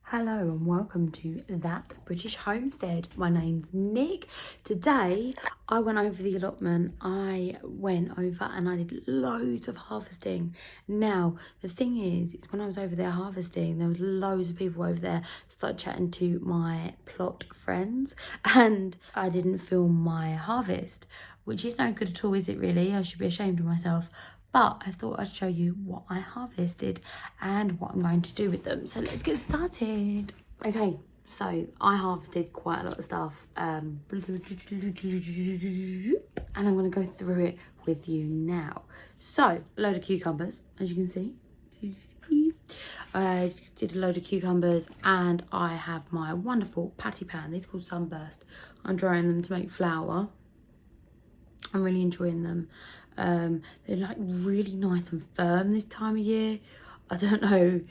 Hello and welcome to That British Homestead. My name's Nick. Today I went over the allotment. I went over and I did loads of harvesting. Now the thing is when I was over there harvesting, there was loads of people over there. Started chatting to my plot friends and I didn't film my harvest, which is no good at all, is it really? I should be ashamed of myself. But I thought I'd show you what I harvested and what I'm going to do with them. So let's get started. Okay, so I harvested quite a lot of stuff. And I'm going to go through it with you now. So, a load of cucumbers, as you can see. I did a load of cucumbers and I have my wonderful patty pan. These are called Sunburst. I'm drying them to make flour. I'm really enjoying them. They're like really nice and firm this time of year. I don't know,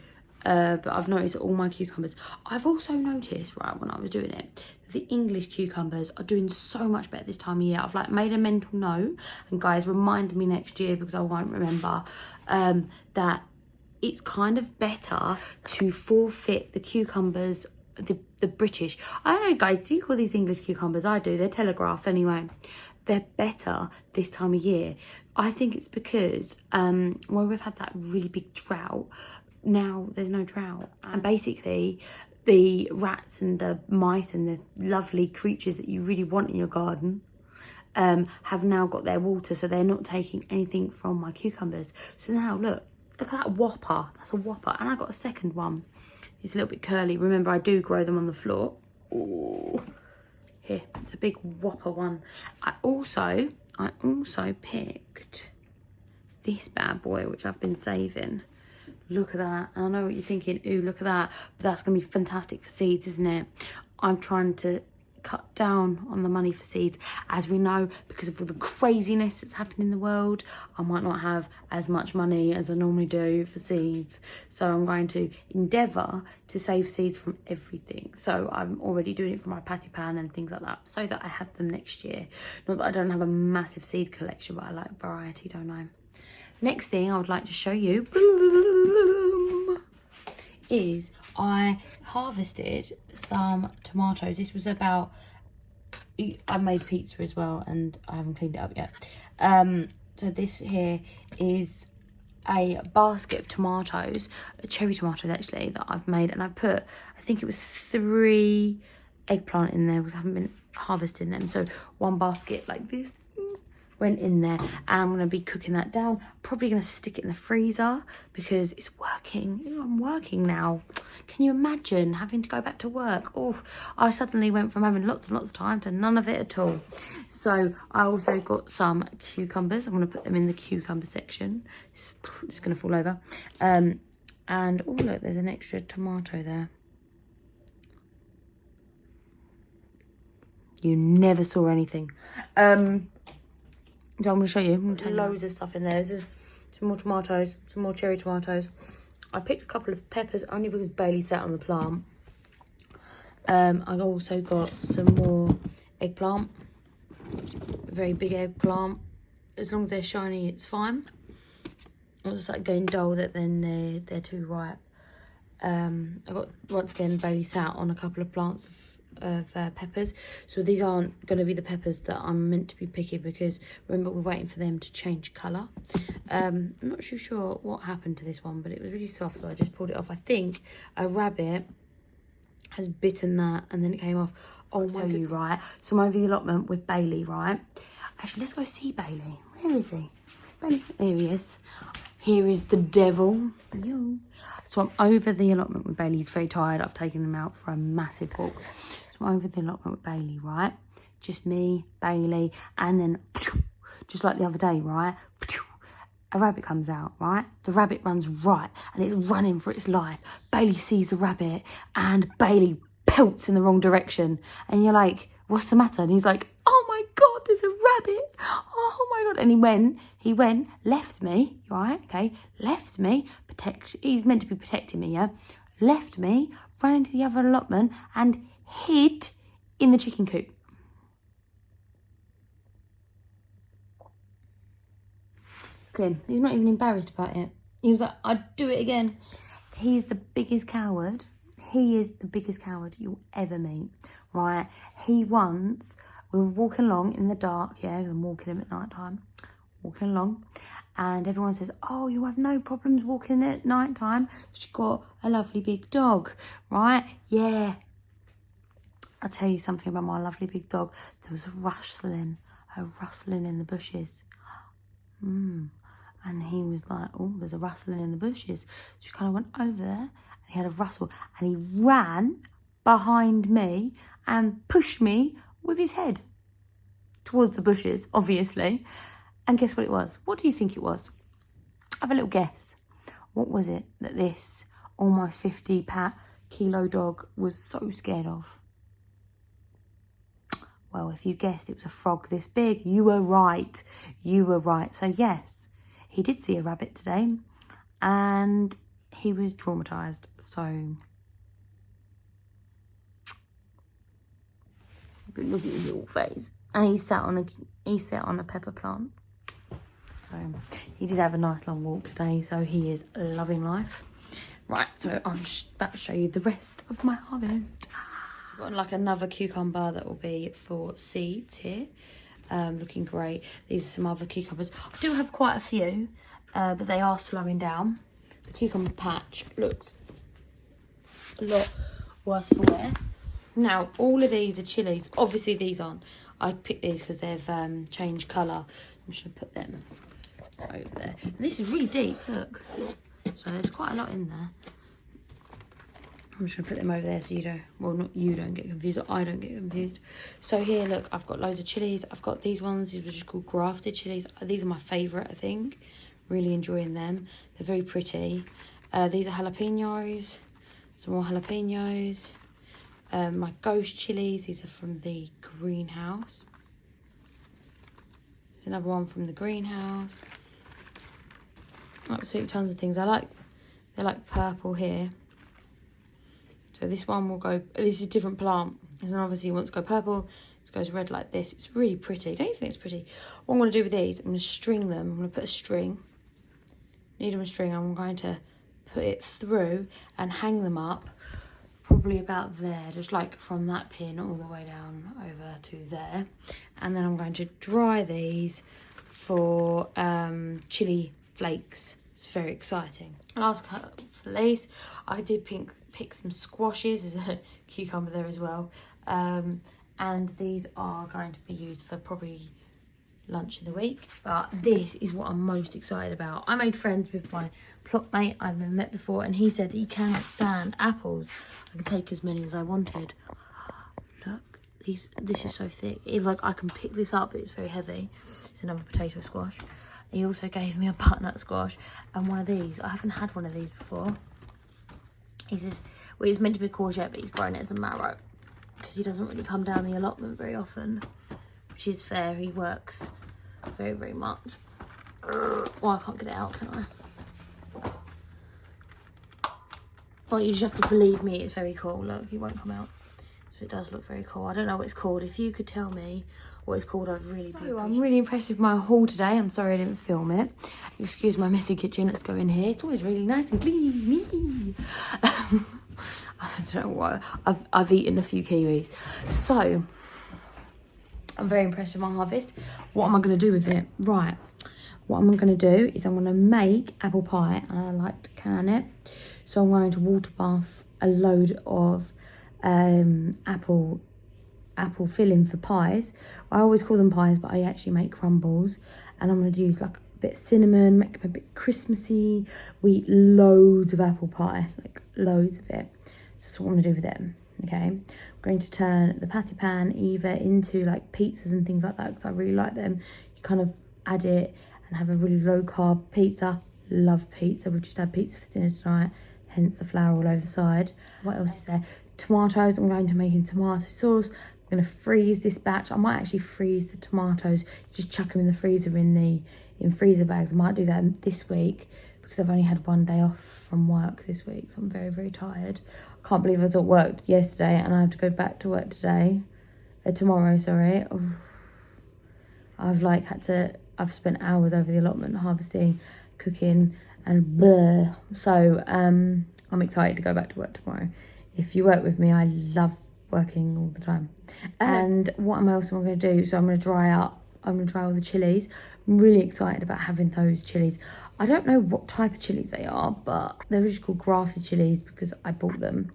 but I've noticed that all my cucumbers. I've also noticed, right, when I was doing it, the English cucumbers are doing so much better this time of year. I've like made a mental note, and guys, remind me next year because I won't remember, that it's kind of better to forfeit the cucumbers, the British. I don't know, guys, do you call these English cucumbers? I do. They're Telegraph anyway. They're better this time of year. I think it's because when we've had that really big drought, now there's no drought. And basically the rats and the mice and the lovely creatures that you really want in your garden have now got their water, so they're not taking anything from my cucumbers. So now look at that whopper. That's a whopper. And I got a second one. It's a little bit curly. Remember, I do grow them on the floor. Ooh. Here, it's a big whopper one. I also picked this bad boy, which I've been saving. Look at that. And I know what you're thinking, ooh, look at that. But that's going to be fantastic for seeds, isn't it? I'm trying to cut down on the money for seeds. As we know, because of all the craziness that's happening in the world, I might not have as much money as I normally do for seeds. So I'm going to endeavour to save seeds from everything. So I'm already doing it for my patty pan and things like that, so that I have them next year. Not that I don't have a massive seed collection, but I like variety, don't I? Next thing I would like to show you is I harvested some tomatoes. This was about, I made pizza as well and I haven't cleaned it up yet. So this here is a basket of tomatoes, cherry tomatoes actually, that I've made, and I put, I think it was 3 eggplant in there because I haven't been harvesting them. So one basket like this went in there, and I'm going to be cooking that down. Probably going to stick it in the freezer because it's working. I'm working now. Can you imagine having to go back to work? Oh, I suddenly went from having lots and lots of time to none of it at all. So I also got some cucumbers. I'm going to put them in the cucumber section. It's going to fall over. And oh look, there's an extra tomato there. You never saw anything. So I'm going to show you. I'm going to take loads of stuff in there. There's some more tomatoes, some more cherry tomatoes. I picked a couple of peppers only because Bailey sat on the plant. I've also got some more eggplant. A very big eggplant. As long as they're shiny, it's fine. Once it's like going dull, that then they're too ripe. I got, once again, Bailey sat on a couple of plants of peppers, so these aren't going to be the peppers that I'm meant to be picking because remember we're waiting for them to change colour. I'm not too sure what happened to this one, but it was really soft, so I just pulled it off. I think a rabbit has bitten that and then it came off. Oh my goodness. Right, so I'm over the allotment with Bailey, right? Actually, let's go see Bailey. Where is he? Bailey, there he is. Here is the devil. Yo. So I'm over the allotment with Bailey. He's very tired. I've taken him out for a massive walk. So I'm over the allotment with Bailey, right? Just me, Bailey, and then just like the other day, right? A rabbit comes out, right? The rabbit runs right and it's running for its life. Bailey sees the rabbit and Bailey pelts in the wrong direction. And you're like, what's the matter? And he's like, oh my God, there's a rabbit. Oh my God. And he went, left me, right? Okay, left me, he's meant to be protecting me, yeah? Left me, ran into the other allotment and hid in the chicken coop. Okay, he's not even embarrassed about it. He was like, I'd do it again. He's the biggest coward. he is the biggest coward you'll ever meet, right? We were walking along in the dark, yeah, because I'm walking him at night time, walking along, and everyone says, oh, you have no problems walking at night time, she's got a lovely big dog, right? Yeah. I'll tell you something about my lovely big dog. There was a rustling in the bushes. And he was like, oh, there's a rustling in the bushes. So he kind of went over there and he had a rustle and he ran behind me and pushed me with his head towards the bushes, obviously. And guess what it was? What do you think it was? Have a little guess. What was it that this almost 50-kilo dog was so scared of? Well, if you guessed it was a frog this big, you were right. You were right. So yes, he did see a rabbit today and he was traumatised. So look at his little face. And he sat on a pepper plant. So he did have a nice long walk today. So he is loving life. Right, so I'm just about to show you the rest of my harvest. I've got like another cucumber that will be for seeds here. Looking great. These are some other cucumbers. I do have quite a few, but they are slowing down. The cucumber patch looks a lot worse for wear. Now, all of these are chilies. Obviously, these aren't. I picked these because they've changed colour. I'm just going to put them over there. And this is really deep, look. So there's quite a lot in there. I'm just going to put them over there so you don't, well, not you don't get confused, or I don't get confused. So here, look, I've got loads of chilies. I've got these ones, these are just called Grafted Chilies. These are my favourite, I think. Really enjoying them. They're very pretty. These are jalapenos. Some more jalapenos. My ghost chilies, these are from the greenhouse. There's another one from the greenhouse. Absolutely tons of things. They're like purple here. So this one will go, this is a different plant. And obviously it wants to go purple, it goes red like this. It's really pretty. Don't you think it's pretty? What I'm going to do with these, I'm going to string them. I'm going to put a string, needle and string. I'm going to put it through and hang them up probably about there, just like from that pin all the way down over to there. And then I'm going to dry these for chili flakes. It's very exciting. Last cut for these, I did pick some squashes. There's a cucumber there as well. And these are going to be used for probably lunch in the week. But this is what I'm most excited about. I made friends with my plot mate I've never met before, and he said that he cannot stand apples. I can take as many as I wanted. Look, this is so thick. It's like I can pick this up, but it's very heavy. It's another potato squash. He also gave me a butternut squash and one of these. I haven't had one of these before. He says, well, it's meant to be courgette, but he's grown it as a marrow because he doesn't really come down the allotment very often, which is fair. He works very, very much. Well, I can't get it out, can I? Well, you just have to believe me, it's very cool. Look, he won't come out. So it does look very cool. I don't know what it's called. If you could tell me what it's called, I'd really be appreciative. I'm really impressed with my haul today. I'm sorry I didn't film it. Excuse my messy kitchen. Let's go in here. It's always really nice and clean. I don't know why. I've eaten a few kiwis. So, I'm very impressed with my harvest. What am I going to do with it? Right. What I'm going to do is I'm going to make apple pie. And I like to can it. So I'm going to water bath a load of apple filling for pies. I always call them pies, but I actually make crumbles. And I'm going to use like a bit of cinnamon, make them a bit Christmassy. We eat loads of apple pie, like loads of it. So that's what I want to do with them, okay? I'm going to turn the patty pan either into like pizzas and things like that because I really like them. You kind of add it and have a really low carb pizza. Love pizza. We've just had pizza for dinner tonight, hence the flour all over the side. What else is there? Tomatoes. I'm going to make in tomato sauce. I'm going to freeze this batch. I might actually freeze the tomatoes, just chuck them in the freezer in freezer bags. I might do that this week because I've only had one day off from work this week, so I'm very, very tired. I can't believe I was at work yesterday and I have to go back to work tomorrow, sorry. I've spent hours over the allotment harvesting, cooking and blah. So I'm excited to go back to work tomorrow. If you work with me, I love working all the time. And what else am I going to do? So I'm going to dry all the chilies. I'm really excited about having those chilies. I don't know what type of chilies they are, but they're just called Grafted Chilies because I bought them.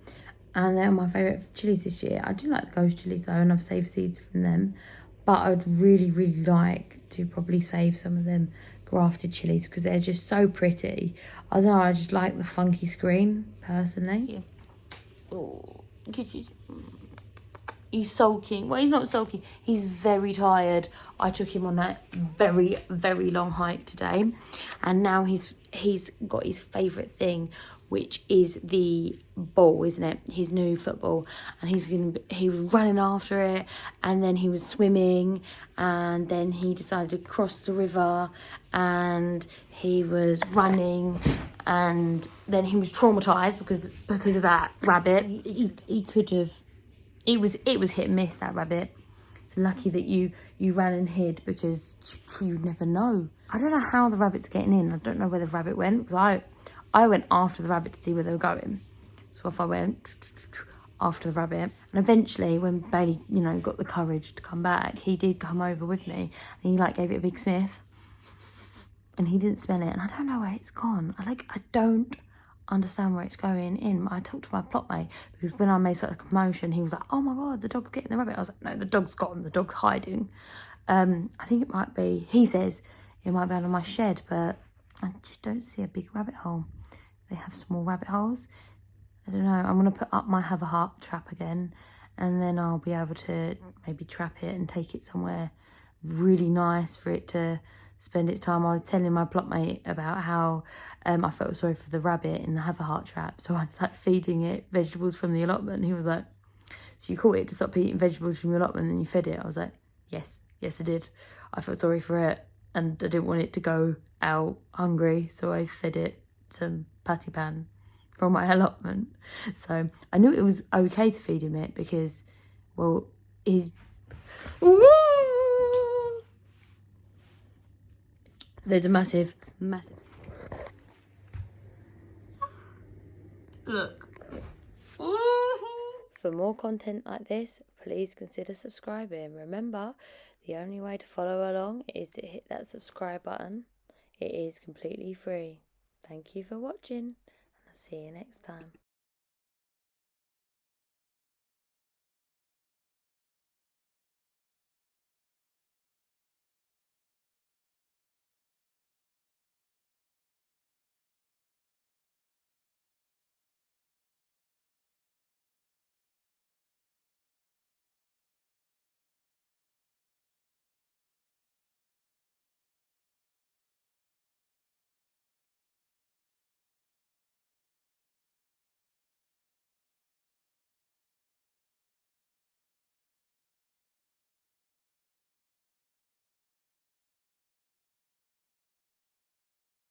And they're my favourite chilies this year. I do like the ghost chilies though, and I've saved seeds from them. But I would really, really like to probably save some of them grafted chilies because they're just so pretty. I don't know, I just like the funky screen, personally. Yeah. Oh, he's sulking. Well, he's not sulking. He's very tired. I took him on that very, very long hike today. And now he's got his favourite thing, which is the ball, isn't it? His new football. And he was running after it, and then he was swimming, and then he decided to cross the river, and he was running, and then he was traumatised because of that rabbit. He could have... It was hit and miss, that rabbit. It's lucky that you ran and hid because you'd never know. I don't know how the rabbit's getting in. I don't know where the rabbit went because I went after the rabbit to see where they were going. So off I went after the rabbit. And eventually, when Bailey, got the courage to come back, he did come over with me. And he, gave it a big sniff. And he didn't smell it. And I don't know where it's gone. I don't understand where it's going in. I talked to my plot mate because when I made such a commotion, he was like, oh my God, the dog's getting the rabbit. I was like, no, the dog's gone. The dog's hiding. I think it might be, he says it might be under my shed, but I just don't see a big rabbit hole. They have small rabbit holes. I don't know. I'm going to put up my have a heart trap again, and then I'll be able to maybe trap it and take it somewhere really nice for it to spend its time. I was telling my plot mate about how I felt sorry for the rabbit in the have a heart trap. So I was feeding it vegetables from the allotment. And he was like, so you caught it to stop eating vegetables from your allotment and then you fed it? I was like, yes I did. I felt sorry for it and I didn't want it to go out hungry. So I fed it some patty pan from my allotment. So I knew it was okay to feed him it because, well, he's... There's a massive... Look. For more content like this, please consider subscribing. Remember, the only way to follow along is to hit that subscribe button. It is completely free. Thank you for watching, and I'll see you next time.